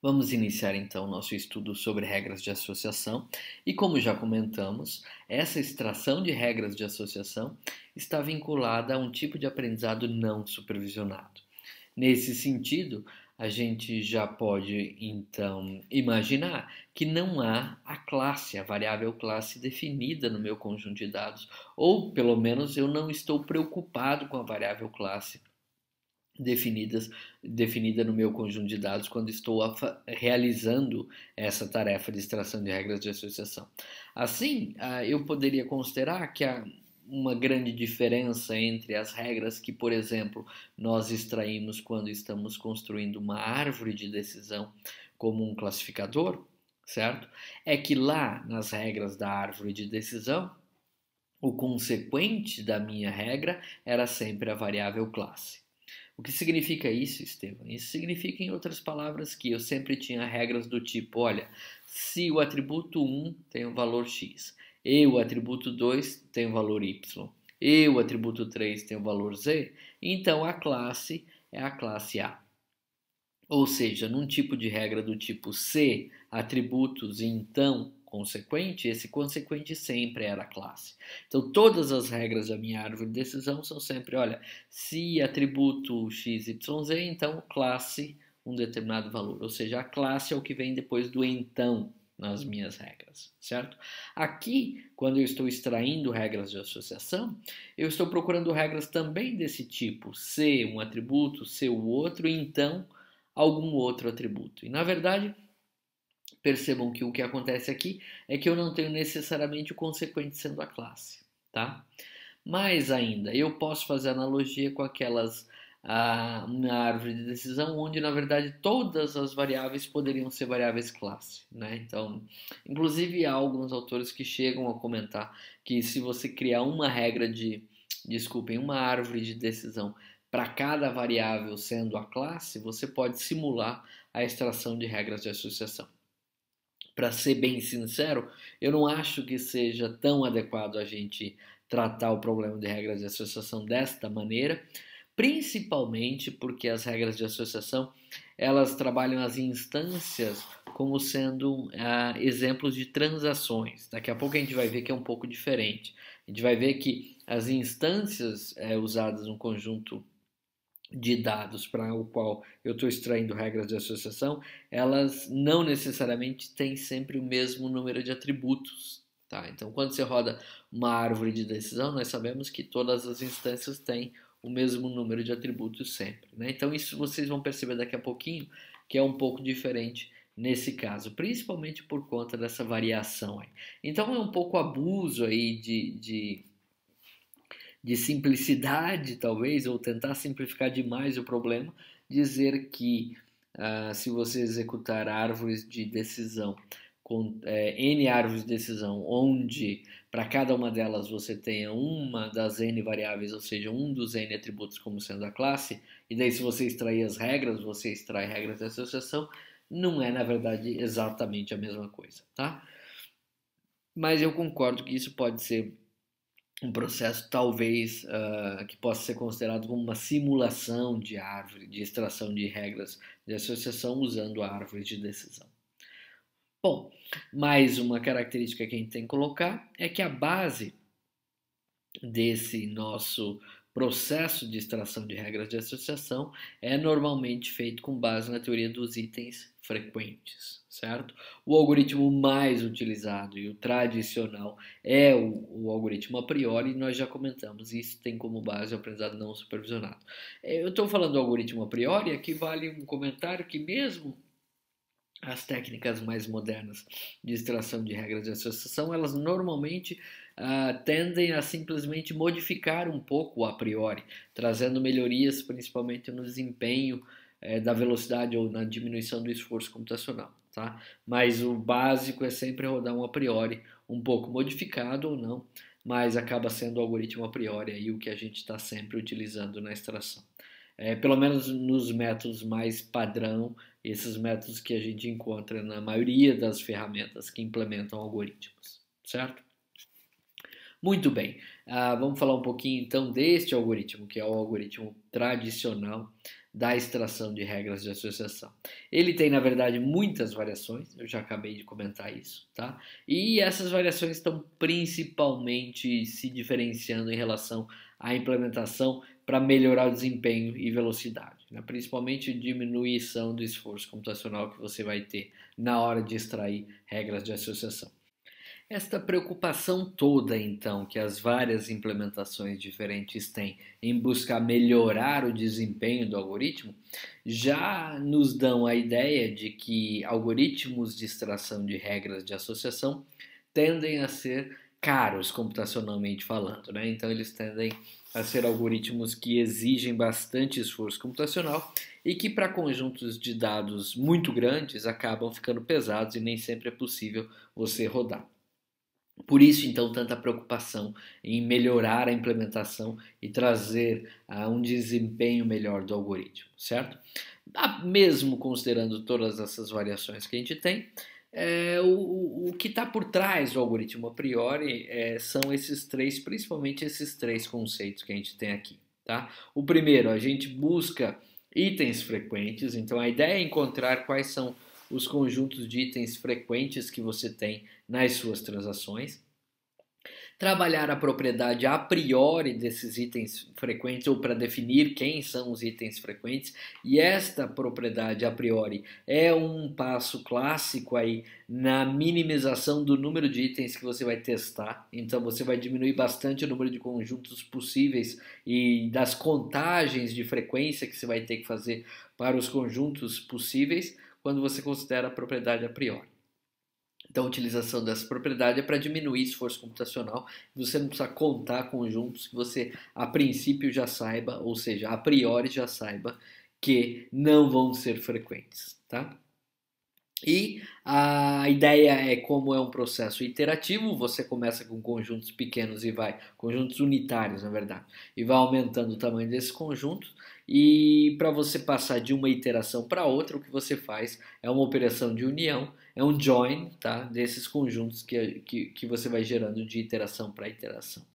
Vamos iniciar então nosso estudo sobre regras de associação e, como já comentamos, essa extração de regras de associação está vinculada a um tipo de aprendizado não supervisionado. Nesse sentido, a gente já pode então imaginar que não há a classe, a variável classe definida no meu conjunto de dados, ou pelo menos eu não estou preocupado com a variável classe definidas, definida no meu conjunto de dados quando estou realizando essa tarefa de extração de regras de associação. Assim, eu poderia considerar que há uma grande diferença entre as regras que, por exemplo, nós extraímos quando estamos construindo uma árvore de decisão como um classificador, certo? É que lá nas regras da árvore de decisão, o consequente da minha regra era sempre a variável classe. O que significa isso, Estevam? Isso significa, em outras palavras, que eu sempre tinha regras do tipo: olha, se o atributo 1 tem o valor x, e o atributo 2 tem o valor y, e o atributo 3 tem o valor z, então a classe é a classe A. Ou seja, num tipo de regra do tipo se atributos e então consequente, esse consequente sempre era a classe. Então, todas as regras da minha árvore de decisão são sempre, olha, se atributo x, y, z, então classe um determinado valor. Ou seja, a classe é o que vem depois do então nas minhas regras, certo? Aqui, quando eu estou extraindo regras de associação, eu estou procurando regras também desse tipo, se um atributo, se o outro, então algum outro atributo. E na verdade, percebam que o que acontece aqui é que eu não tenho necessariamente o consequente sendo a classe, tá? Mais ainda, eu posso fazer analogia com aquelas na árvore de decisão, onde na verdade todas as variáveis poderiam ser variáveis classe, né? Então, inclusive há alguns autores que chegam a comentar que se você criar uma regra desculpem, uma árvore de decisão para cada variável sendo a classe, você pode simular a extração de regras de associação. Para ser bem sincero, eu não acho que seja tão adequado a gente tratar o problema de regras de associação desta maneira, principalmente porque as regras de associação elas trabalham as instâncias como sendo exemplos de transações. Daqui a pouco a gente vai ver que é um pouco diferente. A gente vai ver que as instâncias usadas no conjunto de dados para o qual eu estou extraindo regras de associação, elas não necessariamente têm sempre o mesmo número de atributos. Tá? Então, quando você roda uma árvore de decisão, nós sabemos que todas as instâncias têm o mesmo número de atributos sempre. Né? Então, isso vocês vão perceber daqui a pouquinho, que é um pouco diferente nesse caso, principalmente por conta dessa variação aí. Então, é um pouco abuso aí de simplicidade, talvez, ou tentar simplificar demais o problema, dizer que se você executar árvores de decisão com N árvores de decisão, onde para cada uma delas você tenha uma das N variáveis, ou seja, um dos N atributos como sendo a classe, e daí se você extrair as regras, você extrai regras de associação, não é na verdade exatamente a mesma coisa, tá? Mas eu concordo que isso pode ser um processo talvez que possa ser considerado como uma simulação de árvore, de extração de regras de associação usando a árvore de decisão. Bom, mais uma característica que a gente tem que colocar é que a base desse nosso processo de extração de regras de associação é normalmente feito com base na teoria dos itens frequentes, certo? O algoritmo mais utilizado e o tradicional é o algoritmo a priori, e nós já comentamos, isso tem como base o aprendizado não supervisionado. Eu estou falando do algoritmo a priori, aqui vale um comentário que mesmo as técnicas mais modernas de extração de regras de associação, elas normalmente tendem a simplesmente modificar um pouco o a priori, trazendo melhorias principalmente no desempenho da velocidade ou na diminuição do esforço computacional. Tá? Mas o básico é sempre rodar um a priori, um pouco modificado ou não, mas acaba sendo o algoritmo a priori aí o que a gente está sempre utilizando na extração. Pelo menos nos métodos mais padrão, esses métodos que a gente encontra na maioria das ferramentas que implementam algoritmos, certo? Muito bem, vamos falar um pouquinho então deste algoritmo, que é o algoritmo tradicional da extração de regras de associação. Ele tem, na verdade, muitas variações, eu já acabei de comentar isso, tá? E essas variações estão principalmente se diferenciando em relação à implementação para melhorar o desempenho e velocidade, né? Principalmente diminuição do esforço computacional que você vai ter na hora de extrair regras de associação. Esta preocupação toda, então, que as várias implementações diferentes têm em buscar melhorar o desempenho do algoritmo, já nos dão a ideia de que algoritmos de extração de regras de associação tendem a ser caros computacionalmente falando, né? Então, eles tendem a ser algoritmos que exigem bastante esforço computacional e que, para conjuntos de dados muito grandes, acabam ficando pesados e nem sempre é possível você rodar. Por isso, então, tanta preocupação em melhorar a implementação e trazer um desempenho melhor do algoritmo, certo? Mesmo considerando todas essas variações que a gente tem, o que está por trás do algoritmo a priori são esses três, principalmente esses três conceitos que a gente tem aqui, tá? O primeiro, a gente busca itens frequentes, então a ideia é encontrar quais são os conjuntos de itens frequentes que você tem nas suas transações, trabalhar a propriedade a priori desses itens frequentes ou para definir quem são os itens frequentes, e esta propriedade a priori é um passo clássico aí na minimização do número de itens que você vai testar. Então você vai diminuir bastante o número de conjuntos possíveis e das contagens de frequência que você vai ter que fazer para os conjuntos possíveis quando você considera a propriedade a priori. Então, a utilização dessa propriedade é para diminuir esforço computacional. Você não precisa contar conjuntos que você, a princípio, já saiba, ou seja, a priori já saiba que não vão ser frequentes, tá? E a ideia é como é um processo iterativo, você começa com conjuntos pequenos e vai, conjuntos unitários na verdade, e vai aumentando o tamanho desse conjunto, e para você passar de uma iteração para outra, o que você faz é uma operação de união, é um join, tá, desses conjuntos que você vai gerando de iteração para iteração.